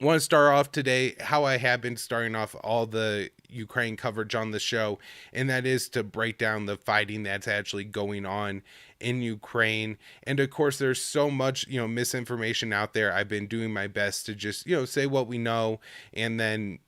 want to start off today how I have been starting off all the Ukraine coverage on the show, and that is to break down the fighting that's actually going on in Ukraine. And of course, there's so much, misinformation out there. I've been doing my best to just, say what we know, and then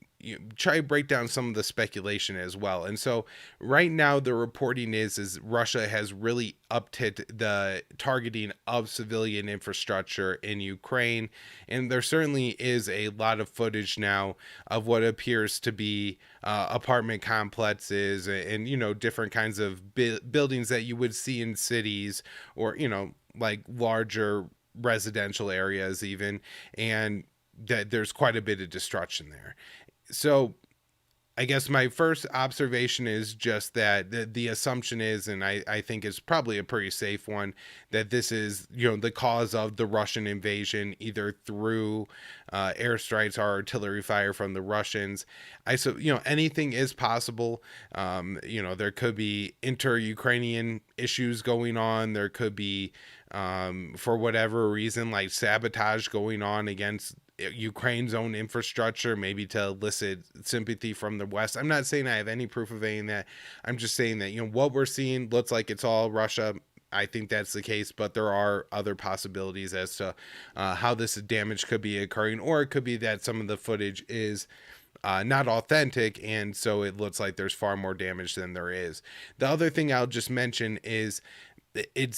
try to break down some of the speculation as well. And so right now the reporting is Russia has really upped the targeting of civilian infrastructure in Ukraine, and there certainly is a lot of footage now of what appears to be apartment complexes and different kinds of buildings that you would see in cities, or like larger residential areas even, and that there's quite a bit of destruction there. So I guess my first observation is just that the assumption is, and I think it's probably a pretty safe one, that this is, the cause of the Russian invasion, either through airstrikes or artillery fire from the Russians. Anything is possible. There could be inter-Ukrainian issues going on. There could be, for whatever reason, like sabotage going on against Ukraine's own infrastructure, maybe to elicit sympathy from the West. I'm not saying I have any proof of any of that. I'm just saying that, what we're seeing looks like it's all Russia. I think that's the case, but there are other possibilities as to how this damage could be occurring, or it could be that some of the footage is not authentic, and so it looks like there's far more damage than there is. The other thing I'll just mention is it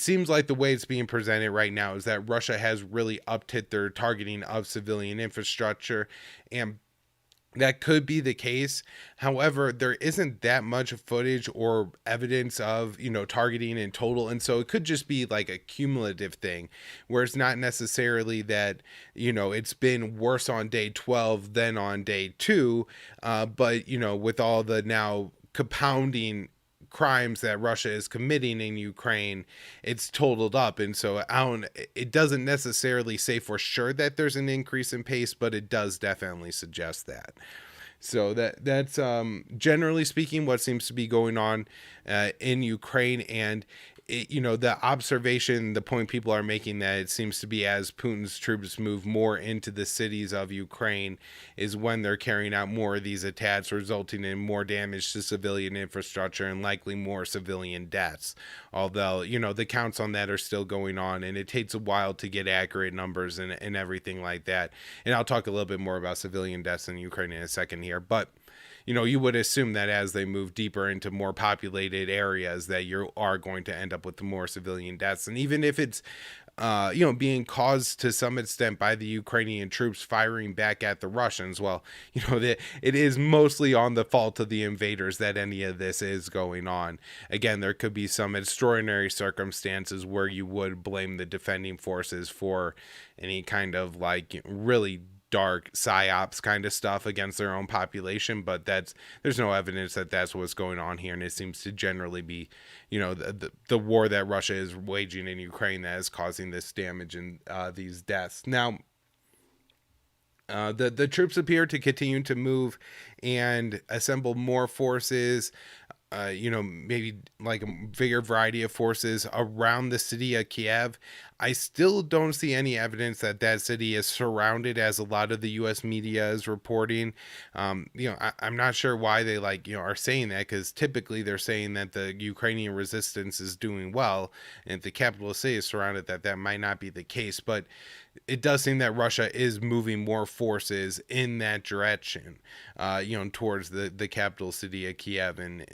seems like the way it's being presented right now is that Russia has really upped their targeting of civilian infrastructure, and that could be the case. However, there isn't that much footage or evidence of, targeting in total. And so it could just be like a cumulative thing where it's not necessarily that, it's been worse on day 12 than on day 2. But, with all the now compounding crimes that Russia is committing in Ukraine, it's totaled up. And so it doesn't necessarily say for sure that there's an increase in pace, but it does definitely suggest that. So that's generally speaking what seems to be going on in Ukraine. And the observation, the point people are making, that it seems to be as Putin's troops move more into the cities of Ukraine is when they're carrying out more of these attacks, resulting in more damage to civilian infrastructure and likely more civilian deaths. Although, the counts on that are still going on, and it takes a while to get accurate numbers and everything like that. And I'll talk a little bit more about civilian deaths in Ukraine in a second here. But you would assume that as they move deeper into more populated areas, that you are going to end up with more civilian deaths. And even if it's, being caused to some extent by the Ukrainian troops firing back at the Russians, well, it is mostly on the fault of the invaders that any of this is going on. Again, there could be some extraordinary circumstances where you would blame the defending forces for any kind of like really dark psyops kind of stuff against their own population, but there's no evidence that that's what's going on here, and it seems to generally be, the war that Russia is waging in Ukraine that is causing this damage and these deaths. Now, the troops appear to continue to move and assemble more forces, maybe like a bigger variety of forces around the city of Kiev. I still don't see any evidence that city is surrounded, as a lot of the U.S. media is reporting. I'm not sure why they are saying that, because typically they're saying that the Ukrainian resistance is doing well, and if the capital city is surrounded, that might not be the case. But it does seem that Russia is moving more forces in that direction, towards the capital city of Kiev, and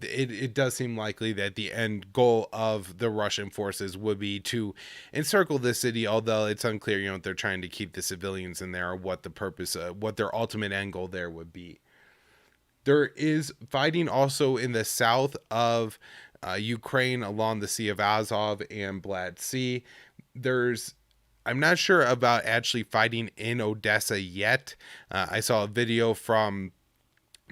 it does seem likely that the end goal of the Russian forces would be to encircle the city, although it's unclear, if they're trying to keep the civilians in there, or what the purpose, what their ultimate end goal there would be. There is fighting also in the south of Ukraine along the Sea of Azov and Black Sea. I'm not sure about actually fighting in Odessa yet. I saw a video from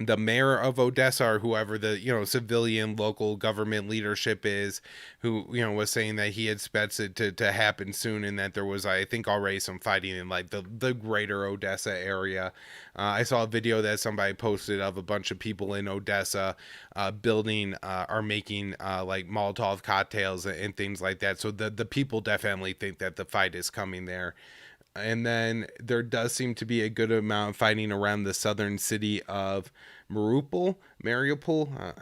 the mayor of Odessa, or whoever the civilian local government leadership is, who was saying that he expects it to happen soon, and that there was, I think, already some fighting in like the greater Odessa area. I saw a video that somebody posted of a bunch of people in Odessa building or making like Molotov cocktails and things like that. So the people definitely think that the fight is coming there. And then there does seem to be a good amount of fighting around the southern city of Mariupol.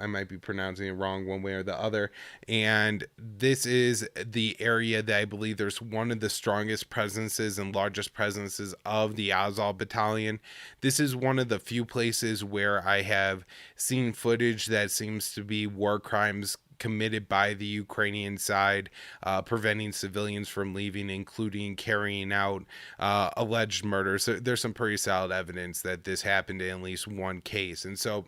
I might be pronouncing it wrong one way or the other. And this is the area that I believe there's one of the strongest presences and largest presences of the Azov battalion. This is one of the few places where I have seen footage that seems to be war crimes committed by the Ukrainian side, preventing civilians from leaving, including carrying out alleged murders. So there's some pretty solid evidence that this happened in at least one case. And so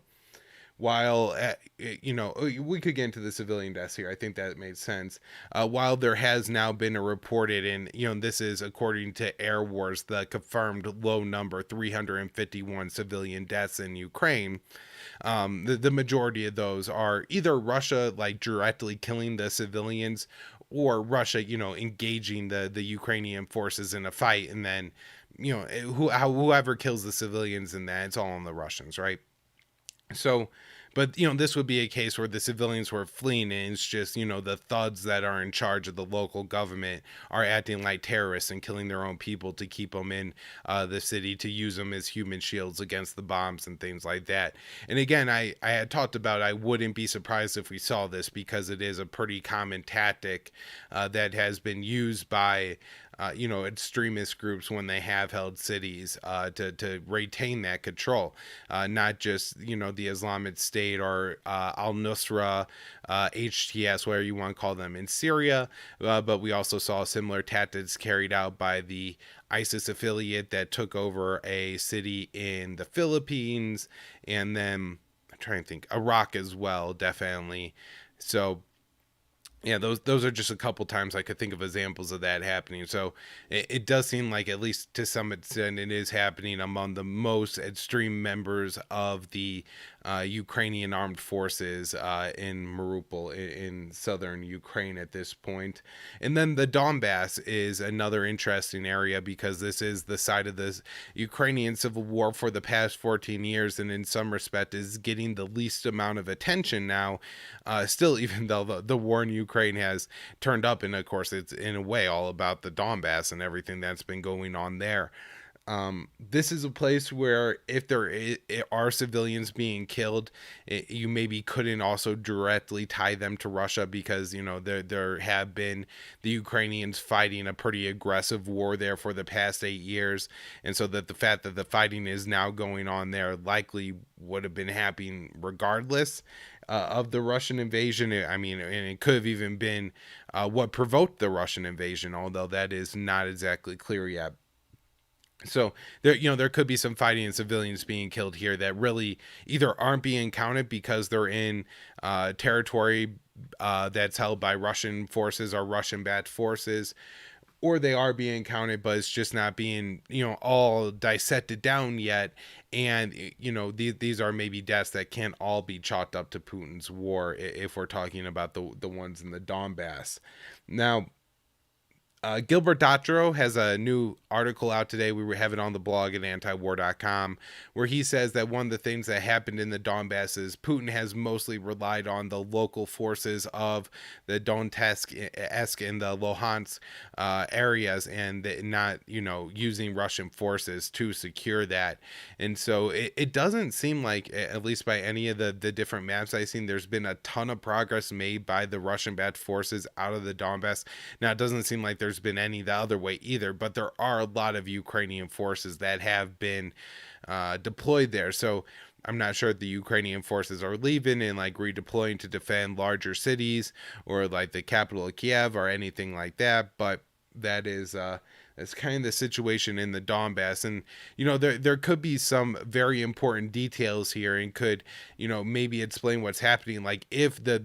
while we could get into the civilian deaths here, I think that made sense. While there has now been a reported, and this is according to Air Wars, the confirmed low number 351 civilian deaths in Ukraine. The majority of those are either Russia like directly killing the civilians, or Russia engaging the Ukrainian forces in a fight, and then whoever kills the civilians in that, it's all on the Russians, right? So, but this would be a case where the civilians were fleeing, and it's just the thuds that are in charge of the local government are acting like terrorists and killing their own people to keep them in the city, to use them as human shields against the bombs and things like that. And again, I had talked about, I wouldn't be surprised if we saw this, because it is a pretty common tactic that has been used by extremist groups when they have held cities to retain that control. Not just, the Islamic State or Al Nusra, HTS, whatever you want to call them, in Syria, but we also saw similar tactics carried out by the ISIS affiliate that took over a city in the Philippines, and then I'm trying to think, Iraq as well, definitely. So yeah, those are just a couple times I could think of examples of that happening. So it does seem like, at least to some extent, it is happening among the most extreme members of the Ukrainian armed forces in Mariupol, in southern Ukraine at this point. And then the Donbass is another interesting area, because this is the side of the Ukrainian civil war for the past 14 years, and in some respect is getting the least amount of attention now. Still, even though the war in Ukraine has turned up, and of course it's in a way all about the Donbass and everything that's been going on there. This is a place where, if are civilians being killed, you maybe couldn't also directly tie them to Russia, because there have been the Ukrainians fighting a pretty aggressive war there for the past 8 years, and so that the fact that the fighting is now going on there likely would have been happening regardless of the Russian invasion. I mean, and it could have even been what provoked the Russian invasion, although that is not exactly clear yet. So there could be some fighting and civilians being killed here that really either aren't being counted because they're in territory that's held by Russian forces or Russian-backed forces, or they are being counted, but it's just not being all dissected down yet. And these are maybe deaths that can't all be chalked up to Putin's war, if we're talking about the ones in the Donbass. Now, Gilbert Dotro has a new article out today. We have it on the blog at antiwar.com, where he says that one of the things that happened in the Donbass is Putin has mostly relied on the local forces of the Donetsk and the Luhansk areas, and not using Russian forces to secure that. And so it doesn't seem like, at least by any of the different maps I've seen, there's been a ton of progress made by the Russian-backed forces out of the Donbass. Now, it doesn't seem like there's been any the other way either, but there are a lot of Ukrainian forces that have been deployed there. So I'm not sure if the Ukrainian forces are leaving and like redeploying to defend larger cities, or like the capital of Kiev, or anything like that, but that is that's kind of the situation in the Donbass. And there could be some very important details here, and could maybe explain what's happening. Like, if the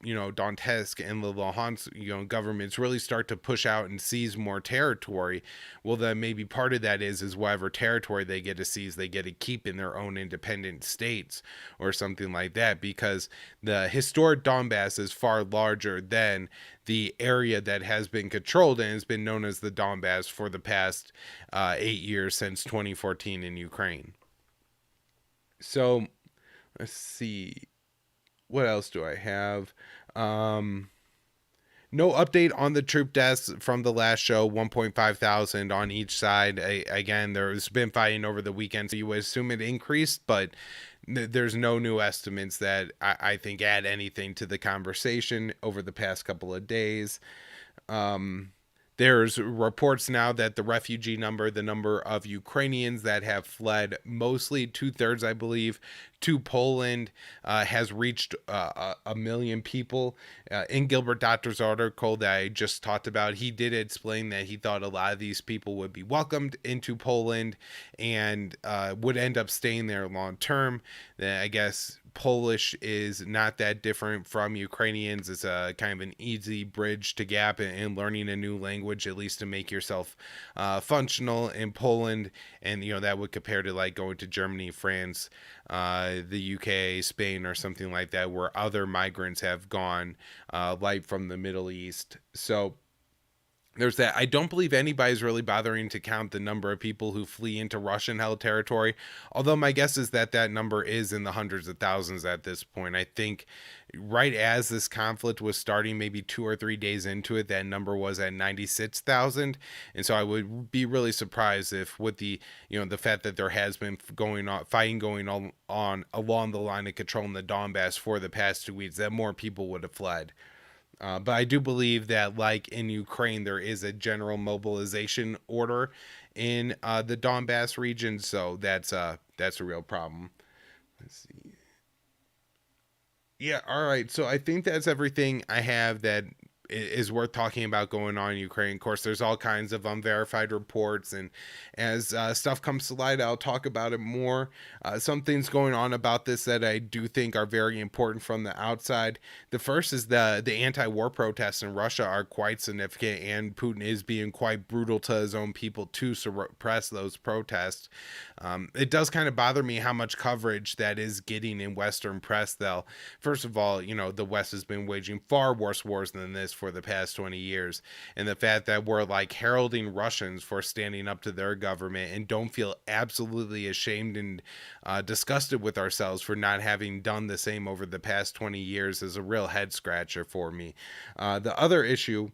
Donetsk and the Luhansk governments really start to push out and seize more territory, well, then maybe part of that is whatever territory they get to seize, they get to keep in their own independent states, or something like that, because the historic Donbass is far larger than the area that has been controlled and has been known as the Donbass for the past 8 years, since 2014 in Ukraine. So let's see, what else do I have? No update on the troop deaths from the last show, 1.5 thousand on each side. Again, there's been fighting over the weekend, so you would assume it increased, but there's no new estimates that I think add anything to the conversation over the past couple of days. Um, there's reports now that the refugee number, the number of Ukrainians that have fled, mostly 2/3, I believe, to Poland, has reached 1 million people. In Gilbert Doctor's article that I just talked about, he did explain that he thought a lot of these people would be welcomed into Poland and would end up staying there long term. I guess Polish is not that different from Ukrainians. It's a kind of an easy bridge to gap in learning a new language, at least to make yourself functional in Poland. And, that would compare to like going to Germany, France, the UK, Spain, or something like that, where other migrants have gone, like from the Middle East. So there's that. I don't believe anybody's really bothering to count the number of people who flee into Russian held territory, although my guess is that that number is in the hundreds of thousands at this point. I think right as this conflict was starting, maybe 2 or 3 days into it, that number was at 96,000. And so I would be really surprised if, with the fact that there has been fighting going on along the line of control in the Donbass for the past 2 weeks, that more people would have fled. But I do believe that, like in Ukraine, there is a general mobilization order in the Donbass region, so that's a real problem. Let's see. Yeah, all right. So I think that's everything I have that is worth talking about going on in Ukraine. Of course, there's all kinds of unverified reports, and as stuff comes to light, I'll talk about it more. Some things going on about this that I do think are very important from the outside. The first is the anti-war protests in Russia are quite significant, and Putin is being quite brutal to his own people to suppress those protests. It does kind of bother me how much coverage that is getting in Western press, though. First of all, the West has been waging far worse wars than this for the past 20 years. And the fact that we're like heralding Russians for standing up to their government and don't feel absolutely ashamed and disgusted with ourselves for not having done the same over the past 20 years is a real head scratcher for me. The other issue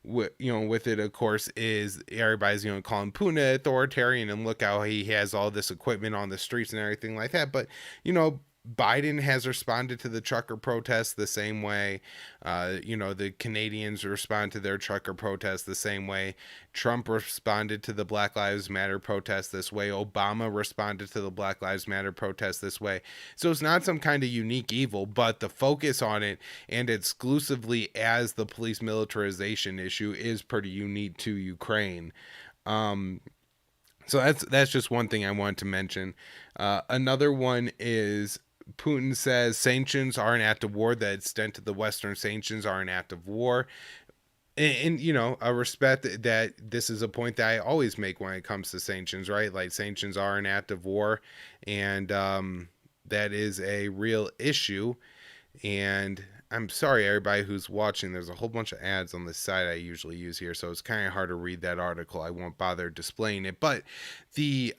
with it, of course, is everybody's calling Putin authoritarian, and look how he has all this equipment on the streets and everything like that. But Biden has responded to the trucker protests the same way. The Canadians respond to their trucker protests the same way. Trump responded to the Black Lives Matter protests this way. Obama responded to the Black Lives Matter protests this way. So it's not some kind of unique evil, but the focus on it and exclusively as the police militarization issue is pretty unique to Ukraine. So that's just one thing I wanted to mention. Another one is Putin says sanctions are an act of war. The extent of the Western sanctions are an act of war. And I respect that this is a point that I always make when it comes to sanctions, right? Like, sanctions are an act of war, and that is a real issue. And I'm sorry, everybody who's watching. There's a whole bunch of ads on the site I usually use here, so it's kind of hard to read that article. I won't bother displaying it. But the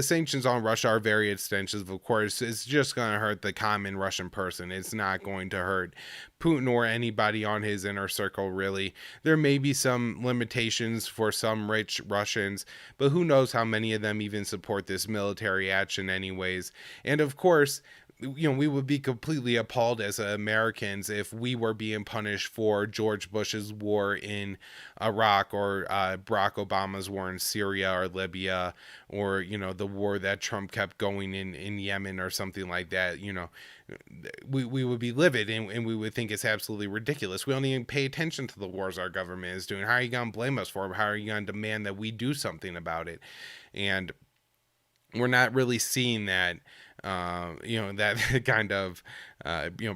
sanctions on Russia are very extensive. Of course, it's just going to hurt the common Russian person. It's not going to hurt Putin or anybody on his inner circle, really. There may be some limitations for some rich Russians, but who knows how many of them even support this military action anyways. And of course, we would be completely appalled as Americans if we were being punished for George Bush's war in Iraq, or Barack Obama's war in Syria or Libya, or, the war that Trump kept going in Yemen or something like that. We would be livid, and we would think it's absolutely ridiculous. We don't even pay attention to the wars our government is doing. How are you going to blame us for them? How are you going to demand that we do something about it? And we're not really seeing that, that kind of,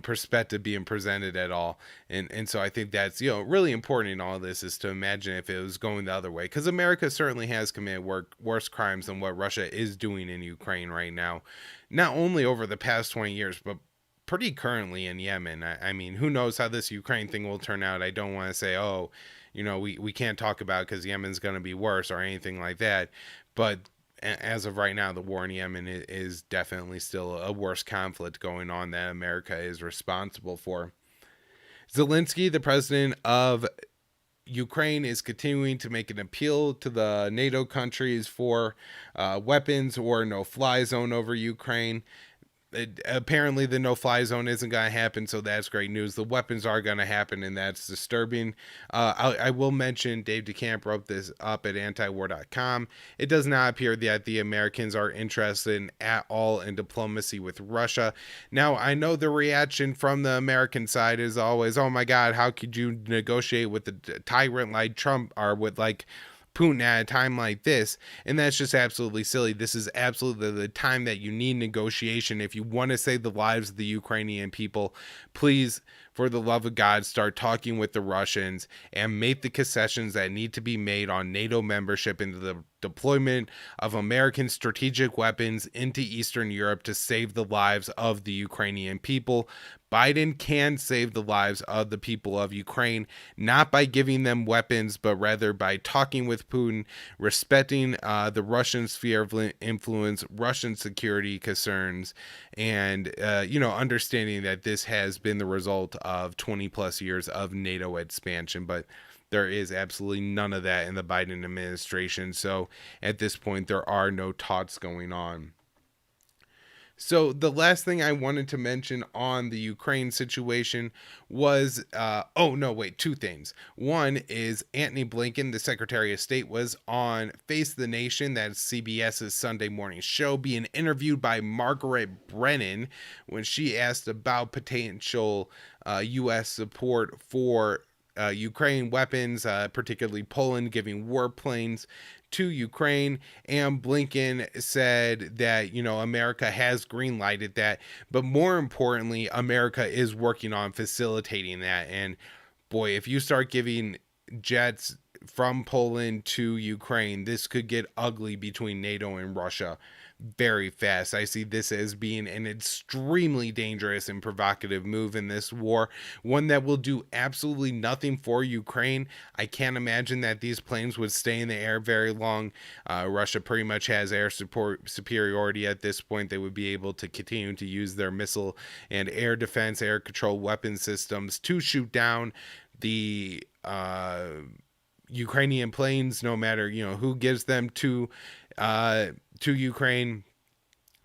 perspective being presented at all. And so I think that's, really important in all of this, is to imagine if it was going the other way, because America certainly has committed worse crimes than what Russia is doing in Ukraine right now, not only over the past 20 years, but pretty currently in Yemen. I mean, who knows how this Ukraine thing will turn out. I don't want to say, we can't talk about it because Yemen's going to be worse or anything like that. But as of right now, the war in Yemen is definitely still a worse conflict going on that America is responsible for. Zelensky, the president of Ukraine, is continuing to make an appeal to the NATO countries for weapons or no fly zone over Ukraine. Apparently the no-fly zone isn't going to happen, so that's great news. The weapons are going to happen, and that's disturbing. I will mention Dave DeCamp wrote this up at antiwar.com. It does not appear that the Americans are interested at all in diplomacy with Russia. Now, I know the reaction from the American side is always, oh my God, how could you negotiate with a tyrant like Trump or with like Putin at a time like this? And that's just absolutely silly. This is absolutely the time that you need negotiation. If you want to save the lives of the Ukrainian people, please, for the love of God, start talking with the Russians and make the concessions that need to be made on NATO membership and the deployment of American strategic weapons into Eastern Europe to save the lives of the Ukrainian people. Biden can save the lives of the people of Ukraine, not by giving them weapons, but rather by talking with Putin, respecting the Russian sphere of influence, Russian security concerns, and, understanding that this has been the result of 20 plus years of NATO expansion. But there is absolutely none of that in the Biden administration. So at this point, there are no talks going on. So the last thing I wanted to mention on the Ukraine situation was, two things. One is Antony Blinken, the Secretary of State, was on Face the Nation, that's CBS's Sunday morning show, being interviewed by Margaret Brennan when she asked about potential U.S. support for Ukraine weapons, particularly Poland giving warplanes to Ukraine. And Blinken said that, America has green lighted that, but more importantly, America is working on facilitating that. And boy, if you start giving jets from Poland to Ukraine, this could get ugly between NATO and Russia very fast. I see this as being an extremely dangerous and provocative move in this war, one that will do absolutely nothing for Ukraine. I can't imagine that these planes would stay in the air very long. Russia pretty much has air support superiority at this point. They would be able to continue to use their missile and air defense, air control weapon systems to shoot down the Ukrainian planes, no matter who gives them to Ukraine.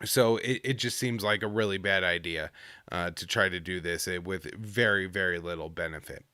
So it just seems like a really bad idea to try to do this with very, very little benefit.